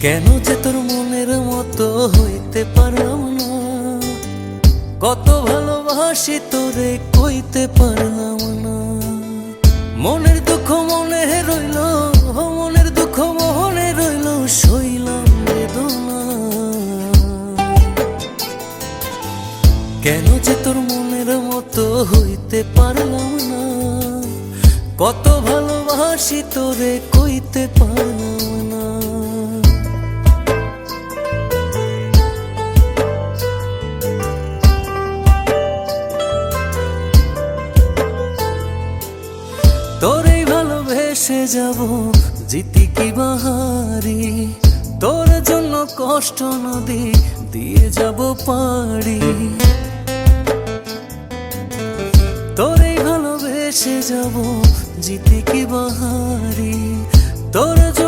কেন যে তোর মনের মতো হইতে পারলাম না, কত ভালোবাসি তোরে কইতে পারলাম না। মনের দুঃখ মনে রইল, মনের দুঃখ মনে রইল, সইলাম বেদনা। কেন যে তোর মনের মতো হইতে পারলাম না, কত ভালোবাসি তোরে কইতে পারলাম না। তোরে ভালোবেসে যাব জিতি কি বাহারি, তোর জন্য কষ্ট নদী দিয়ে যাব পাড়ি। তোরে ভালোবেসে যাব জিতি কি বাহারি, তোর জন্য